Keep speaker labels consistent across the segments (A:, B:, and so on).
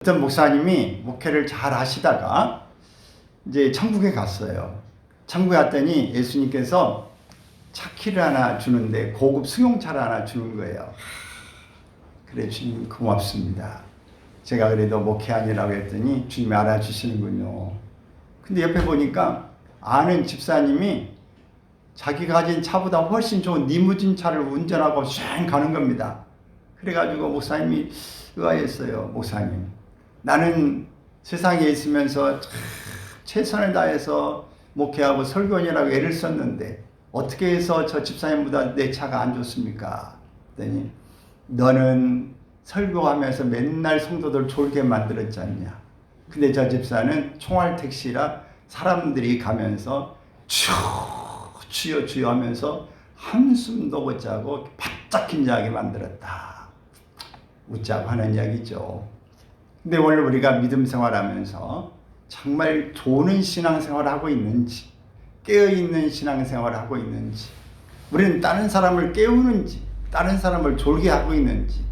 A: 어떤 목사님이 목회를 잘 하시다가 이제 천국에 갔어요. 천국에 갔더니 예수님께서 차키를 하나 주는데 고급 승용차를 하나 주는 거예요. 그래, 주님 고맙습니다. 제가 그래도 목회아니라고 했더니 주님이 알아주시는군요. 근데 옆에 보니까 아는 집사님이 자기가 가진 차보다 훨씬 좋은 리무진 차를 운전하고 쉥 가는 겁니다. 그래가지고 목사님이 의아했어요. 목사님, 나는 세상에 있으면서 최선을 다해서 목회하고 설교원이라고 애를 썼는데 어떻게 해서 저 집사님보다 내 차가 안 좋습니까? 그랬더니 너는 설교하면서 맨날 성도들 졸게 만들었지 않냐. 근데 저 집사는 총알 택시라 사람들이 가면서 주여 주여 하면서 한숨도 못 자고 바짝 긴장하게 만들었다. 웃자고 하는 이야기죠. 근데 오늘 우리가 믿음 생활하면서 정말 좋은 신앙생활을 하고 있는지, 깨어있는 신앙생활을 하고 있는지, 우리는 다른 사람을 깨우는지 다른 사람을 졸게 하고 있는지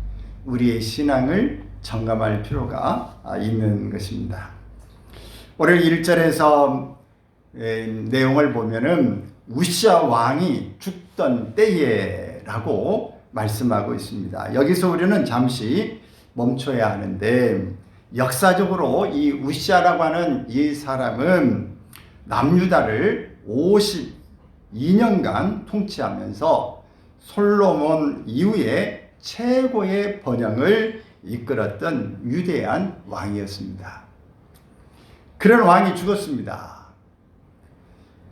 A: 우리의 신앙을 점검할 필요가 있는 것입니다. 오늘 1절에서 내용을 보면은 우시아 왕이 죽던 때에 라고 말씀하고 있습니다. 여기서 우리는 잠시 멈춰야 하는데, 역사적으로 이 우시아라고 하는 이 사람은 남유다를 52년간 통치하면서 솔로몬 이후에 최고의 번영을 이끌었던 위대한 왕이었습니다. 그런 왕이 죽었습니다.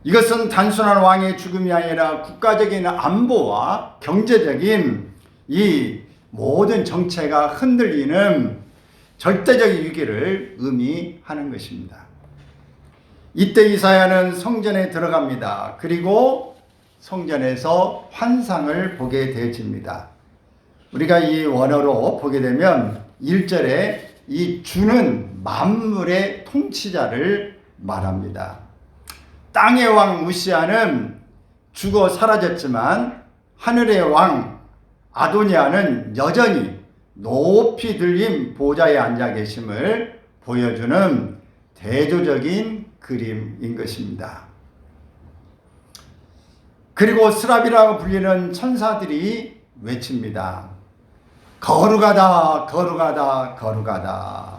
A: 이것은 단순한 왕의 죽음이 아니라 국가적인 안보와 경제적인 이 모든 정체가 흔들리는 절대적인 위기를 의미하는 것입니다. 이때 이사야는 성전에 들어갑니다. 그리고 성전에서 환상을 보게 되어집니다. 우리가 이 원어로 보게 되면 1절에 이 주는 만물의 통치자를 말합니다. 땅의 왕 우시아는 죽어 사라졌지만 하늘의 왕 아도니아는 여전히 높이 들린 보좌에 앉아 계심을 보여주는 대조적인 그림인 것입니다. 그리고 스랍이라고 불리는 천사들이 외칩니다. 거룩하다, 거룩하다, 거룩하다.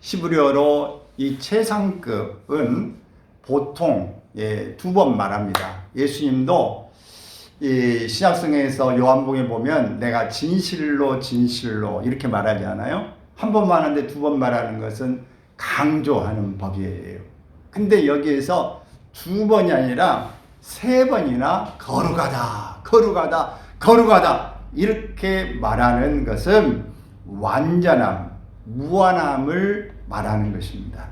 A: 히브리어로 이 최상급은 보통 2번 말합니다. 예수님도 이 신약성경에서 요한복음에 보면 내가 진실로 진실로 이렇게 말하지 않아요? 한 번만 하는데 2번 말하는 것은 강조하는 법이에요. 근데 여기에서 2번이 아니라 3번이나 거룩하다, 거룩하다, 거룩하다 이렇게 말하는 것은 완전함, 무한함을 말하는 것입니다.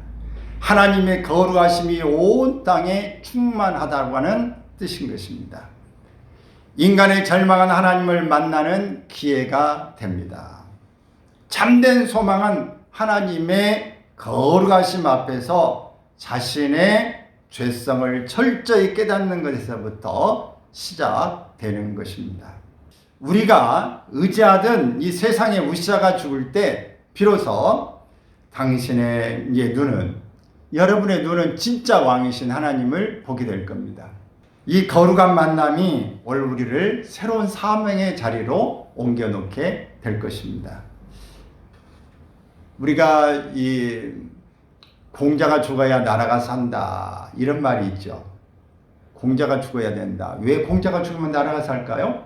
A: 하나님의 거룩하심이 온 땅에 충만하다고 하는 뜻인 것입니다. 인간의 절망한 하나님을 만나는 기회가 됩니다. 참된 소망은 하나님의 거룩하심 앞에서 자신의 죄성을 철저히 깨닫는 것에서부터 시작되는 것입니다. 우리가 의지하던 이 세상의 우시아가 죽을 때 비로소 당신의 눈은, 여러분의 눈은 진짜 왕이신 하나님을 보게 될 겁니다. 이 거룩한 만남이 오늘 우리를 새로운 사명의 자리로 옮겨놓게 될 것입니다. 우리가 이 공자가 죽어야 나라가 산다 이런 말이 있죠. 공자가 죽어야 된다. 왜 공자가 죽으면 나라가 살까요?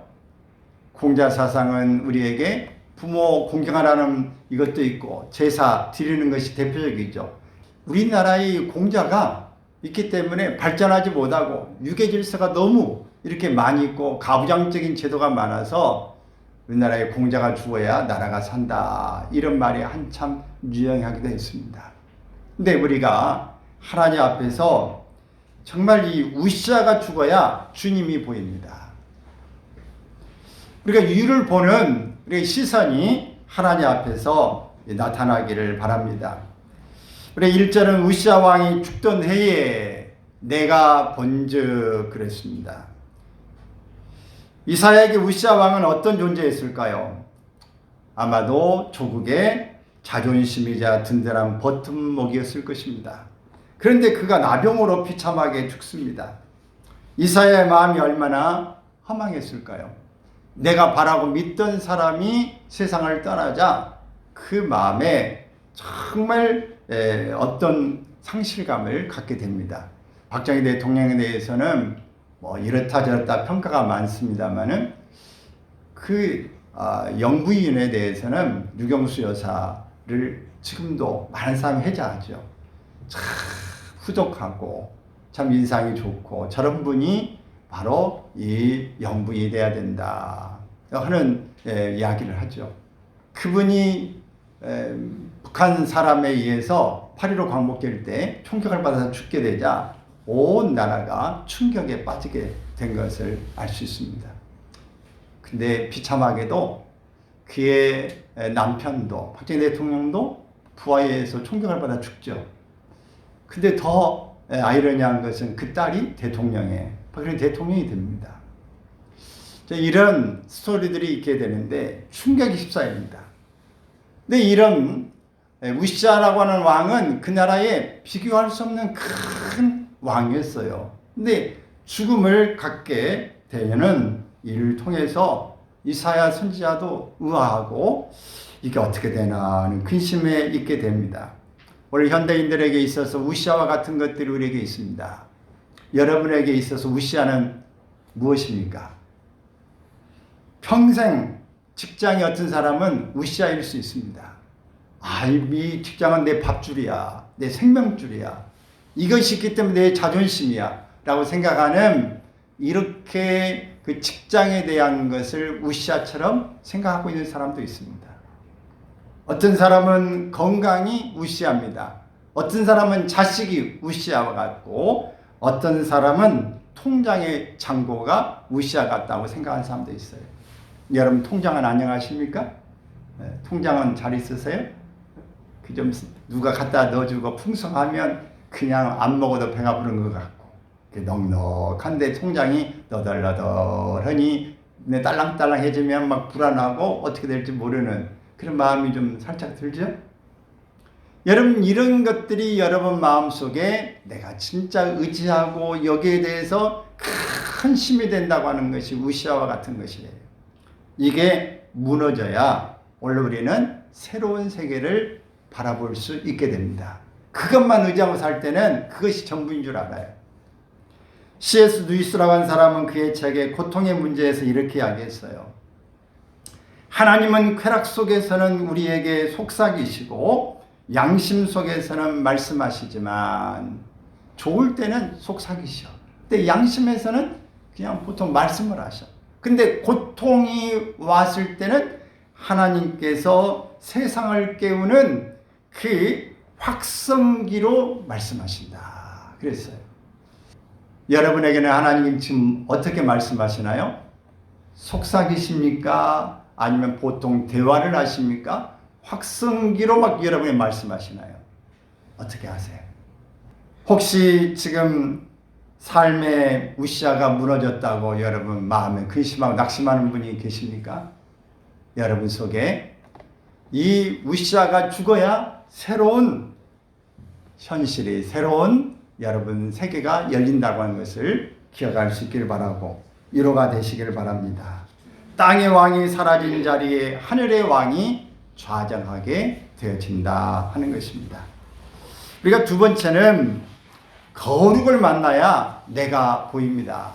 A: 공자 사상은 우리에게 부모 공경하라는 이것도 있고 제사 드리는 것이 대표적이죠. 우리나라의 공자가 있기 때문에 발전하지 못하고 유계 질서가 너무 이렇게 많이 있고 가부장적인 제도가 많아서 우리나라에 공자가 죽어야 나라가 산다 이런 말이 한참 유행하기도 했습니다. 근데 우리가 하나님 앞에서 정말 이 우시아가 죽어야 주님이 보입니다. 우리가 이유를 보는 우리의 시선이 하나님 앞에서 나타나기를 바랍니다. 우리 1절은 우시아 왕이 죽던 해에 내가 본즉 그랬습니다. 이사야에게 우시아 왕은 어떤 존재였을까요? 아마도 조국의 자존심이자 든든한 버팀목이었을 것입니다. 그런데 그가 나병으로 비참하게 죽습니다. 이사야의 마음이 얼마나 허망했을까요? 내가 바라고 믿던 사람이 세상을 떠나자 그 마음에 정말 어떤 상실감을 갖게 됩니다. 박정희 대통령에 대해서는 뭐 이렇다 저렇다 평가가 많습니다만은 영부인에 대해서는 유경수 여사를 지금도 많은 사람이 회자하죠. 참 후덕하고 참 인상이 좋고 저런 분이 바로 이 영부인이 돼야 된다 하는 이야기를 하죠. 그분이 북한 사람에 의해서 8.15 광복절 때 총격을 받아서 죽게 되자 온 나라가 충격에 빠지게 된 것을 알 수 있습니다. 근데 비참하게도 그의 남편도 박정희 대통령도 부하에 의해서 총격을 받아 죽죠. 근데 더 아이러니한 것은 그 딸이 박정희 대통령이 됩니다. 이런 스토리들이 있게 되는데 충격이 휩싸입니다. 근데 이런 우시아라고 하는 왕은 그 나라에 비교할 수 없는 큰 왕이었어요. 근데 죽음을 갖게 되는 이를 통해서 이사야 선지자도 의아하고 이게 어떻게 되나 하는 근심에 있게 됩니다. 오늘 현대인들에게 있어서 우시아와 같은 것들이 우리에게 있습니다. 여러분에게 있어서 우시아는 무엇입니까? 평생 직장이 어떤 사람은 우시아일 수 있습니다. 이 직장은 내 밥줄이야, 내 생명줄이야, 이것이 있기 때문에 내 자존심이야 라고 생각하는, 이렇게 그 직장에 대한 것을 우시아처럼 생각하고 있는 사람도 있습니다. 어떤 사람은 건강이 우시아입니다. 어떤 사람은 자식이 우시아와 같고, 어떤 사람은 통장의 잔고가 우시아 같다고 생각하는 사람도 있어요. 여러분 통장은 안녕하십니까? 통장은 잘 있으세요? 그 좀 누가 갖다 넣어주고 풍성하면 그냥 안 먹어도 배가 부른 것 같고, 넉넉한데 통장이 너덜너덜하니 딸랑딸랑해지면 막 불안하고 어떻게 될지 모르는 그런 마음이 좀 살짝 들죠? 여러분, 이런 것들이 여러분 마음속에 내가 진짜 의지하고 여기에 대해서 큰 힘이 된다고 하는 것이 우시아와 같은 것이에요. 이게 무너져야 오늘 우리는 새로운 세계를 바라볼 수 있게 됩니다. 그것만 의지하고 살 때는 그것이 전부인 줄 알아요. C.S. 루이스라고 하는 사람은 그의 책에 고통의 문제에서 이렇게 이야기했어요. 하나님은 쾌락 속에서는 우리에게 속삭이시고 양심 속에서는 말씀하시지만 좋을 때는 속삭이셔. 근데 양심에서는 그냥 보통 말씀을 하셔. 근데 고통이 왔을 때는 하나님께서 세상을 깨우는 그 확성기로 말씀하신다 그랬어요. 여러분에게는 하나님 지금 어떻게 말씀하시나요? 속삭이십니까? 아니면 보통 대화를 하십니까? 확성기로 막 여러분이 말씀하시나요? 어떻게 하세요? 혹시 지금 삶의 우시아가 무너졌다고 여러분 마음에 근심하고 낙심하는 분이 계십니까? 여러분 속에 이 우시아가 죽어야 새로운 현실이, 새로운 여러분 세계가 열린다고 하는 것을 기억할 수 있기를 바라고 위로가 되시기를 바랍니다. 땅의 왕이 사라진 자리에 하늘의 왕이 좌정하게 되어진다 하는 것입니다. 우리가 두 번째는 거룩을 만나야 내가 보입니다.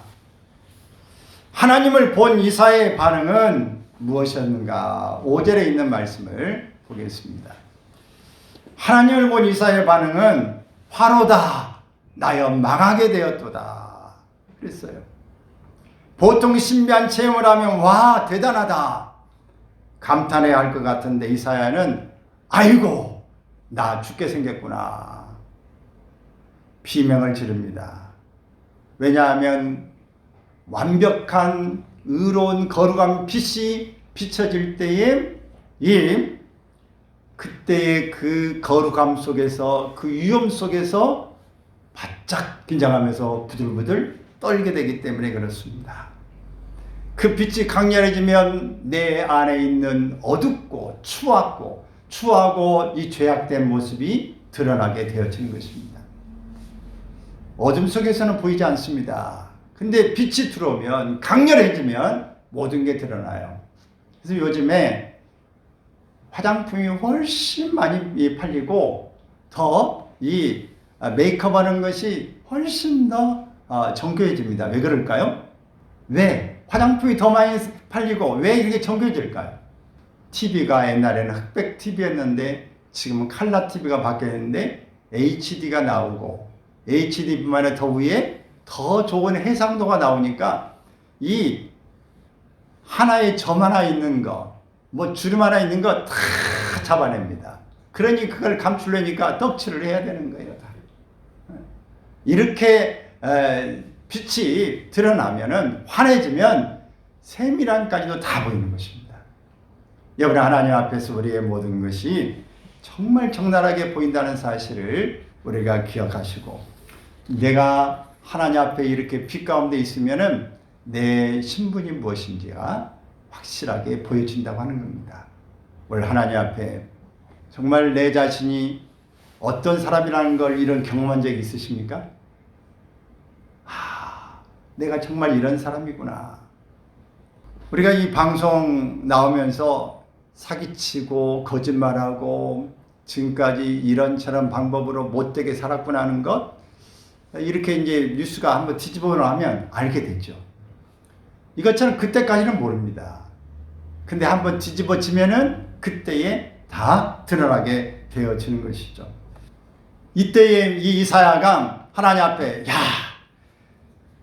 A: 하나님을 본 이사야의 반응은 무엇이었는가? 5절에 있는 말씀을 보겠습니다. 하나님을 본 이사야의 반응은 화로다 나여 망하게 되었도다 그랬어요. 보통 신비한 체험을 하면 와 대단하다 감탄해야 할 것 같은데 이사야는 아이고 나 죽게 생겼구나 비명을 지릅니다. 왜냐하면 완벽한 의로운 거룩한 빛이 비춰질 때에 그때의 그 거룩함 속에서 그 위험 속에서 바짝 긴장하면서 부들부들 떨게 되기 때문에 그렇습니다. 그 빛이 강렬해지면 내 안에 있는 어둡고 추악고 추하고 이 죄악된 모습이 드러나게 되어지는 것입니다. 어둠 속에서는 보이지 않습니다. 근데 빛이 들어오면, 강렬해지면 모든 게 드러나요. 그래서 요즘에 화장품이 훨씬 많이 팔리고 더 이 메이크업 하는 것이 훨씬 더 정교해집니다. 왜 그럴까요? 왜? 화장품이 더 많이 팔리고 왜 이렇게 정교해질까요? TV가 옛날에는 흑백 TV였는데 지금은 칼라 TV가 바뀌었는데 HD가 나오고, HD뿐만 아니라 더 위에 더 좋은 해상도가 나오니까 이 하나의 점 하나 있는 거, 뭐 주름 하나 있는 거 다 잡아냅니다. 그러니 그걸 감추려니까 덕칠을 해야 되는 거예요. 다. 이렇게 빛이 드러나면은, 환해지면 세밀한까지도 다 보이는 것입니다. 여러분, 하나님 앞에서 우리의 모든 것이 정말 적나라하게 보인다는 사실을 우리가 기억하시고, 내가 하나님 앞에 이렇게 빛 가운데 있으면은 내 신분이 무엇인지가 확실하게 보여진다고 하는 겁니다. 오늘 하나님 앞에 정말 내 자신이 어떤 사람이라는 걸 이런 경험한 적이 있으십니까? 내가 정말 이런 사람이구나. 우리가 이 방송 나오면서 사기치고 거짓말하고 지금까지 이런저런 방법으로 못되게 살았구나 하는 것, 이렇게 이제 뉴스가 한번 뒤집어 나오면 알게 되죠. 이것처럼 그때까지는 모릅니다. 근데 한번 뒤집어지면은 그때에 다 드러나게 되어지는 것이죠. 이때에 이 이사야가 하나님 앞에,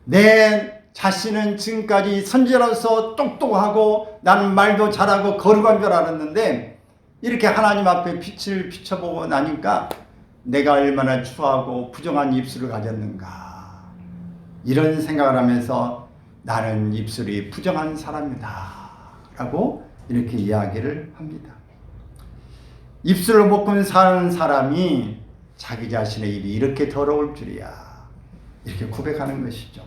A: 내 자신은 지금까지 선지자로서 똑똑하고 나는 말도 잘하고 거룩한 줄 알았는데 이렇게 하나님 앞에 빛을 비춰보고 나니까 내가 얼마나 추하고 부정한 입술을 가졌는가, 이런 생각을 하면서 나는 입술이 부정한 사람이다 라고 이렇게 이야기를 합니다. 입술을 먹고 사는 사람이 자기 자신의 입이 이렇게 더러울 줄이야, 이렇게 고백하는 것이죠.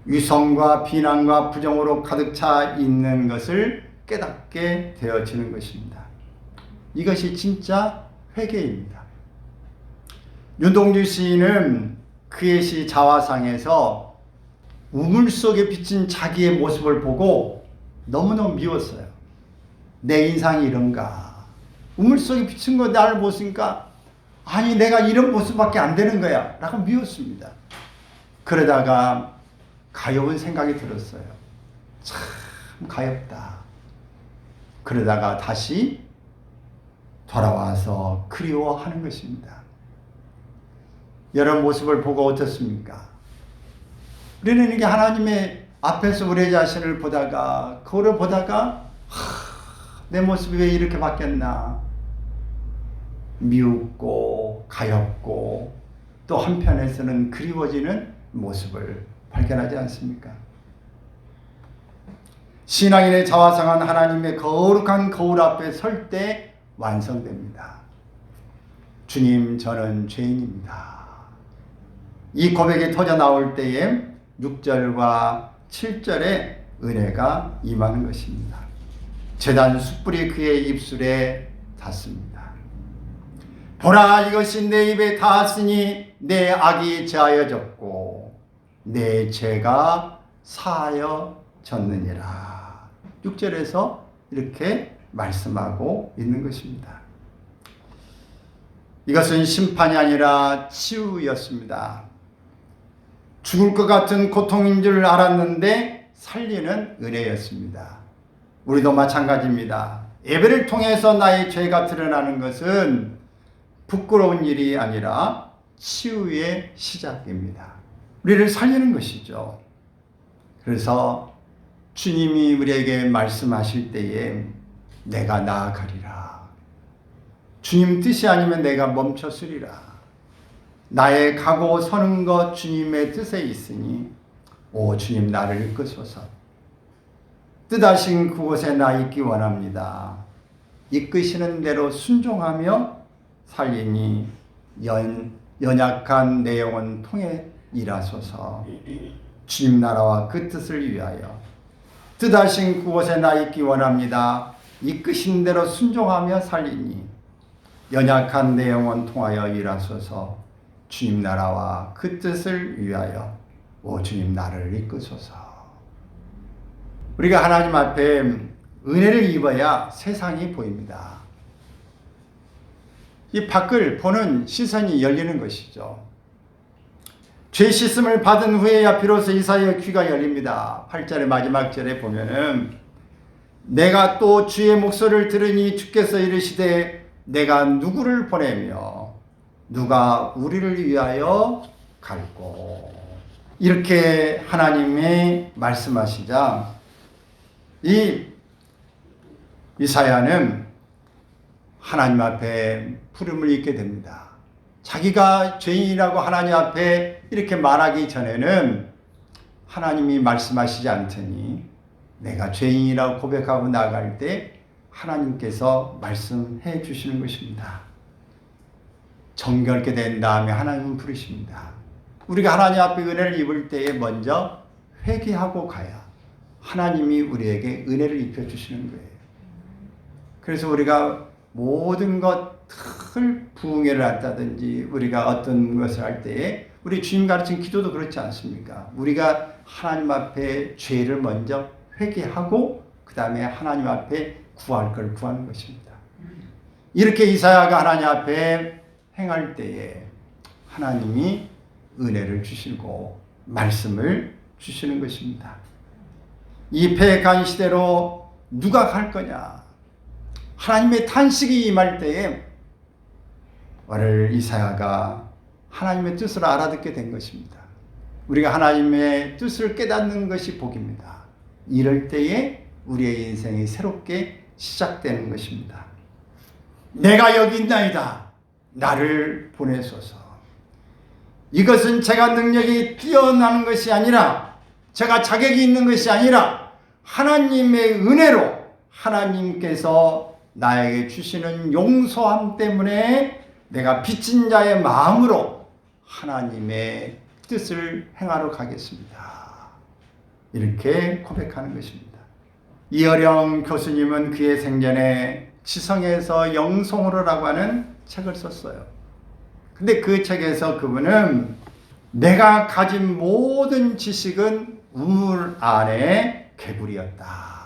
A: 위선과 비난과 부정으로 가득 차 있는 것을 깨닫게 되어지는 것입니다. 이것이 진짜 회개입니다. 윤동주 시인은 그의 시 자화상에서 우물 속에 비친 자기의 모습을 보고 너무너무 미웠어요. 내 인상이 이런가? 우물 속에 비친 거 나를 보니까 아니 내가 이런 모습밖에 안 되는 거야 라고 미웠습니다. 그러다가 가여운 생각이 들었어요. 참 가엽다. 그러다가 다시 돌아와서 그리워하는 것입니다. 여러 모습을 보고 어떻습니까? 우리는 이렇게 하나님의 앞에서 우리 자신을 보다가, 거울을 보다가 내 모습이 왜 이렇게 바뀌었나, 미웃고 가엽고 또 한편에서는 그리워지는 모습을 발견하지 않습니까? 신앙인의 자화상은 하나님의 거룩한 거울 앞에 설 때 완성됩니다. 주님, 저는 죄인입니다. 이 고백이 터져 나올 때에 6절과 7절의 은혜가 임하는 것입니다. 제단 숯불이 그의 입술에 닿습니다. 보라, 이것이 내 입에 닿았으니 내 악이 제하여졌고 내 죄가 사하여졌느니라. 6절에서 이렇게 말씀하고 있는 것입니다. 이것은 심판이 아니라 치유였습니다. 죽을 것 같은 고통인 줄 알았는데 살리는 은혜였습니다. 우리도 마찬가지입니다. 예배를 통해서 나의 죄가 드러나는 것은 부끄러운 일이 아니라 치유의 시작입니다. 우리를 살리는 것이죠. 그래서 주님이 우리에게 말씀하실 때에 내가 나아가리라. 주님 뜻이 아니면 내가 멈췄으리라. 나의 가고 서는 것 주님의 뜻에 있으니 오 주님 나를 이끄소서. 뜻하신 그곳에 나 있기 원합니다. 이끄시는 대로 순종하며 살리니 연약한 내 영혼 통해 일하소서. 주님 나라와 그 뜻을 위하여 뜻하신 그곳에 나 있기 원합니다. 이끄신 대로 순종하며 살리니 연약한 내 영혼 통하여 일하소서. 주님 나라와 그 뜻을 위하여 오 주님 나를 이끄소서. 우리가 하나님 앞에 은혜를 입어야 세상이 보입니다. 이 밖을 보는 시선이 열리는 것이죠. 죄 씻음을 받은 후에야 비로소 이사야의 귀가 열립니다. 8절의 마지막 절에 보면은 내가 또 주의 목소리를 들으니 주께서 이르시되 내가 누구를 보내며 누가 우리를 위하여 갈고. 이렇게 하나님이 말씀하시자 이 이사야는 하나님 앞에 부름을 입게 됩니다. 자기가 죄인이라고 하나님 앞에 이렇게 말하기 전에는 하나님이 말씀하시지 않더니 내가 죄인이라고 고백하고 나갈 때 하나님께서 말씀해 주시는 것입니다. 정결케 된 다음에 하나님은 부르십니다. 우리가 하나님 앞에 은혜를 입을 때에 먼저 회개하고 가야 하나님이 우리에게 은혜를 입혀주시는 거예요. 그래서 우리가 모든 것을 부흥회를 한다든지 우리가 어떤 것을 할 때에 우리 주님 가르친 기도도 그렇지 않습니까? 우리가 하나님 앞에 죄를 먼저 회개하고 그 다음에 하나님 앞에 구할 걸 구하는 것입니다. 이렇게 이사야가 하나님 앞에 행할 때에 하나님이 은혜를 주시고 말씀을 주시는 것입니다. 이 패역한 시대로 누가 갈 거냐? 하나님의 탄식이 임할 때에 오늘 이사야가 하나님의 뜻을 알아듣게 된 것입니다. 우리가 하나님의 뜻을 깨닫는 것이 복입니다. 이럴 때에 우리의 인생이 새롭게 시작되는 것입니다. 내가 여기 있나이다. 나를 보내소서. 이것은 제가 능력이 뛰어나는 것이 아니라 제가 자격이 있는 것이 아니라 하나님의 은혜로 하나님께서 나에게 주시는 용서함 때문에 내가 빚진 자의 마음으로 하나님의 뜻을 행하러 가겠습니다. 이렇게 고백하는 것입니다. 이어령 교수님은 그의 생전에 지성에서 영성으로라고 하는 책을 썼어요. 근데 그 책에서 그분은 내가 가진 모든 지식은 우물 안에 개구리였다.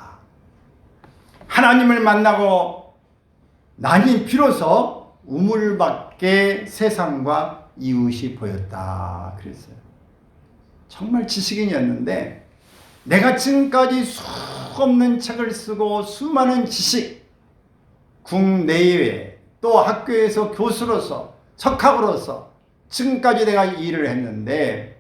A: 하나님을 만나고 나니 비로소 우물밖에 세상과 이웃이 보였다. 그랬어요. 정말 지식인이었는데 내가 지금까지 수없는 책을 쓰고 수많은 지식, 국내외 또 학교에서 교수로서 석학으로서 지금까지 내가 일을 했는데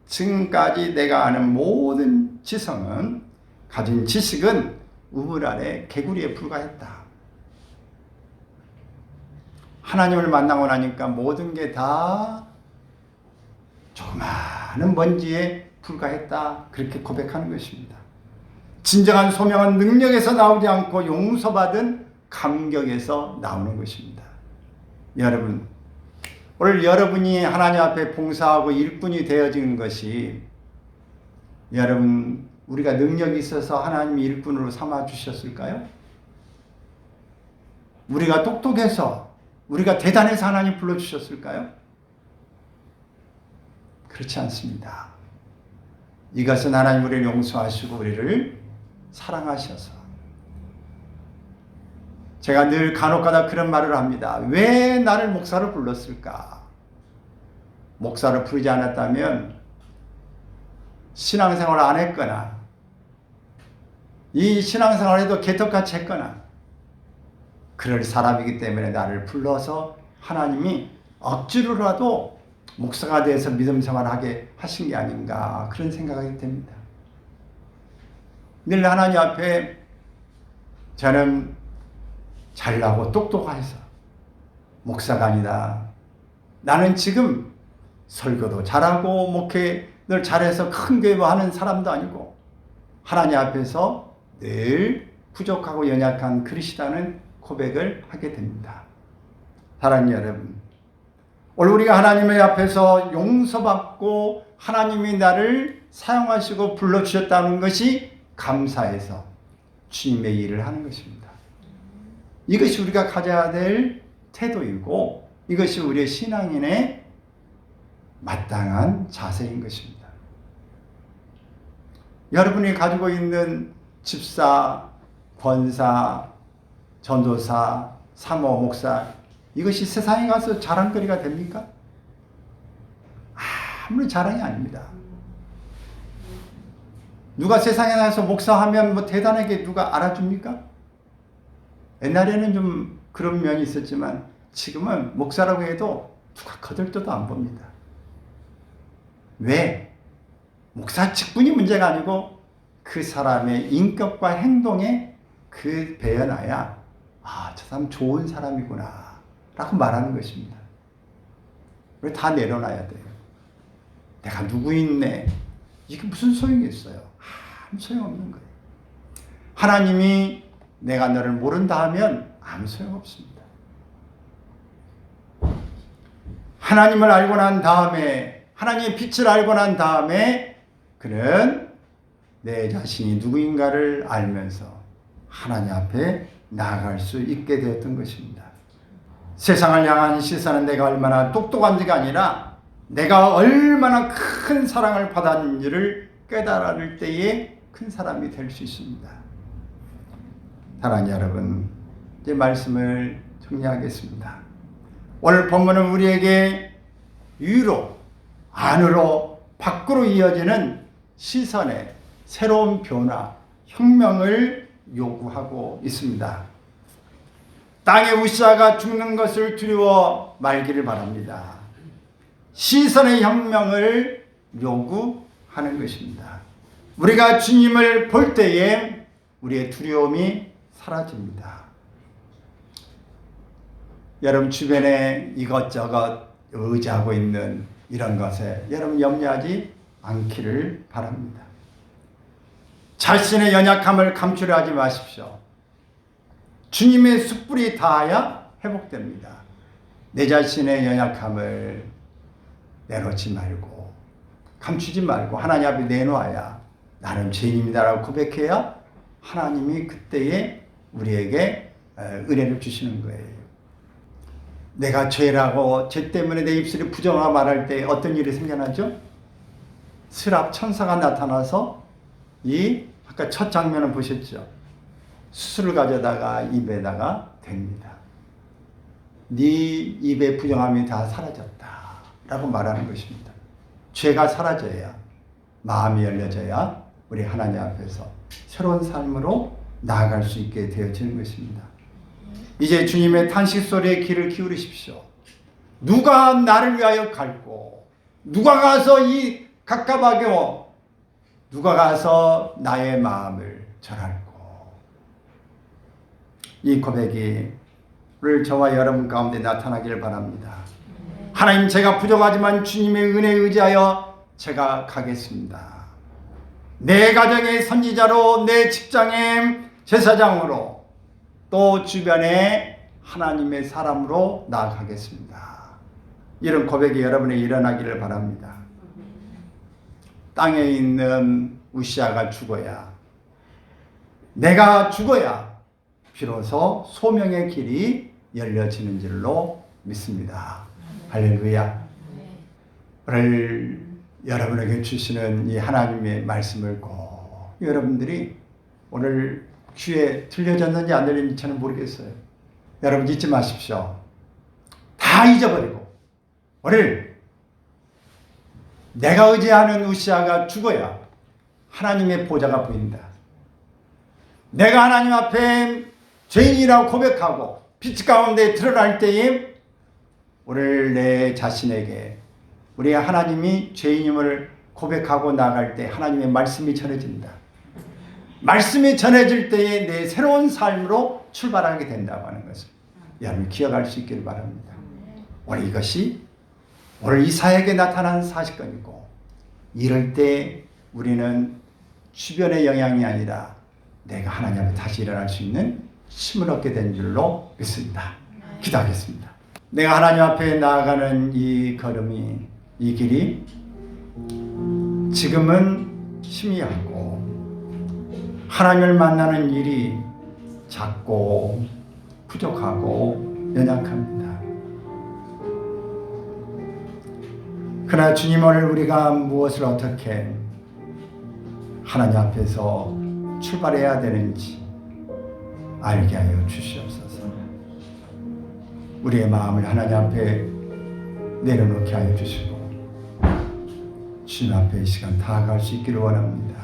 A: 지금까지 내가 아는 모든 지성은 가진 지식은 우물 아래 개구리에 불과했다. 하나님을 만나고 나니까 모든 게 다 조그마한 먼지에 불과했다. 그렇게 고백하는 것입니다. 진정한 소명은 능력에서 나오지 않고 용서받은 감격에서 나오는 것입니다. 여러분, 오늘 여러분이 하나님 앞에 봉사하고 일꾼이 되어지는 것이 여러분 우리가 능력이 있어서 하나님이 일꾼으로 삼아 주셨을까요? 우리가 똑똑해서 우리가 대단해서 하나님 불러주셨을까요? 그렇지 않습니다. 이것은 하나님 우리를 용서하시고 우리를 사랑하셔서. 제가 늘 간혹가다 그런 말을 합니다. 왜 나를 목사로 불렀을까? 목사로 부르지 않았다면 신앙생활을 안 했거나 이 신앙생활에도 개떡같이 했거나 그럴 사람이기 때문에 나를 불러서 하나님이 억지로라도 목사가 돼서 믿음 생활하게 하신 게 아닌가 그런 생각이 됩니다. 늘 하나님 앞에 저는 잘나고 똑똑해서 목사가 아니다. 나는 지금 설교도 잘하고 목회를 잘해서 큰 교회 하는 사람도 아니고 하나님 앞에서 늘 부족하고 연약한 그릇이라는 고백을 하게 됩니다. 사랑하는 여러분, 오늘 우리가 하나님의 앞에서 용서받고 하나님이 나를 사용하시고 불러주셨다는 것이 감사해서 주님의 일을 하는 것입니다. 이것이 우리가 가져야 될 태도이고 이것이 우리의 신앙인의 마땅한 자세인 것입니다. 여러분이 가지고 있는 집사, 권사, 전도사, 사모, 목사 이것이 세상에 가서 자랑거리가 됩니까? 아무런 자랑이 아닙니다. 누가 세상에 나가서 목사하면 뭐 대단하게 누가 알아줍니까? 옛날에는 좀 그런 면이 있었지만 지금은 목사라고 해도 누가 거들떠도 안 봅니다. 왜? 목사 직분이 문제가 아니고 그 사람의 인격과 행동에 그 배어나야 저 사람 좋은 사람이구나 라고 말하는 것입니다. 왜 다 내려놔야 돼요? 내가 누구 있네 이게 무슨 소용이 있어요? 아무 소용없는 거예요. 하나님이 내가 너를 모른다 하면 아무 소용없습니다. 하나님을 알고 난 다음에 하나님의 빛을 알고 난 다음에 그는 내 자신이 누구인가를 알면서 하나님 앞에 나아갈 수 있게 되었던 것입니다. 세상을 향한 시선은 내가 얼마나 똑똑한지가 아니라 내가 얼마나 큰 사랑을 받았는지를 깨달을 때에 큰 사람이 될 수 있습니다. 사랑하는 여러분, 이제 말씀을 정리하겠습니다. 오늘 본문은 우리에게 위로, 안으로, 밖으로 이어지는 시선의 새로운 변화, 혁명을 요구하고 있습니다. 땅의 우시아가 죽는 것을 두려워 말기를 바랍니다. 시선의 혁명을 요구하는 것입니다. 우리가 주님을 볼 때에 우리의 두려움이 사라집니다. 여러분 주변에 이것저것 의지하고 있는 이런 것에 여러분 염려하지 않기를 바랍니다. 자신의 연약함을 감추려 마십시오. 주님의 숯불이 닿아야 회복됩니다. 내 자신의 연약함을 내놓지 말고 감추지 말고 하나님 앞에 내놓아야 나는 죄인입니다라고 고백해야 하나님이 그때에 우리에게 은혜를 주시는 거예요. 내가 죄라고 죄 때문에 내 입술이 부정하고 말할 때 어떤 일이 생겨나죠? 스랍 천사가 나타나서 아까 첫 장면을 보셨죠? 수술을 가져다가 입에다가 댑니다. 네 입의 부정함이 다 사라졌다 라고 말하는 것입니다. 죄가 사라져야 마음이 열려져야 우리 하나님 앞에서 새로운 삶으로 나아갈 수 있게 되어지는 것입니다. 이제 주님의 탄식 소리에 귀를 기울이십시오. 누가 나를 위하여 갈고 누가 가서 이 갑갑하게 누가 가서 나의 마음을 전할고 이 고백이 오늘 저와 여러분 가운데 나타나기를 바랍니다. 하나님 제가 부족하지만 주님의 은혜에 의지하여 제가 가겠습니다. 내 가정의 선지자로 내 직장의 제사장으로 또 주변에 하나님의 사람으로 나아가겠습니다. 이런 고백이 여러분에 일어나기를 바랍니다. 땅에 있는 우시아가 죽어야 내가 죽어야 비로소 소명의 길이 열려지는 줄로 믿습니다. 할렐루야. 오늘 여러분에게 주시는 이 하나님의 말씀을 꼭 여러분들이 오늘 귀에 들려졌는지 안 들렸는지 저는 모르겠어요. 여러분 잊지 마십시오. 다 잊어버리고 오늘 내가 의지하는 우시아가 죽어야 하나님의 보좌가 보인다. 내가 하나님 앞에 죄인이라고 고백하고 빛 가운데 드러날 때에 오늘 내 자신에게 우리 하나님이 죄인임을 고백하고 나갈 때 하나님의 말씀이 전해진다. 말씀이 전해질 때에 내 새로운 삶으로 출발하게 된다고 하는 것을 여러분 기억할 수 있기를 바랍니다. 오늘 이것이 오늘 이사에게 나타난 사실건이고 이럴 때 우리는 주변의 영향이 아니라 내가 하나님 앞에 다시 일어날 수 있는 힘을 얻게 된 줄로 믿습니다. 기도하겠습니다. 내가 하나님 앞에 나아가는 이 걸음이 이 길이 지금은 희미하고 하나님을 만나는 일이 작고 부족하고 연약합니다. 그러나 주님, 오늘 우리가 무엇을 어떻게 하나님 앞에서 출발해야 되는지 알게 하여 주시옵소서. 우리의 마음을 하나님 앞에 내려놓게 하여 주시고 주님 앞에 이 시간 다가갈 수 있기를 원합니다.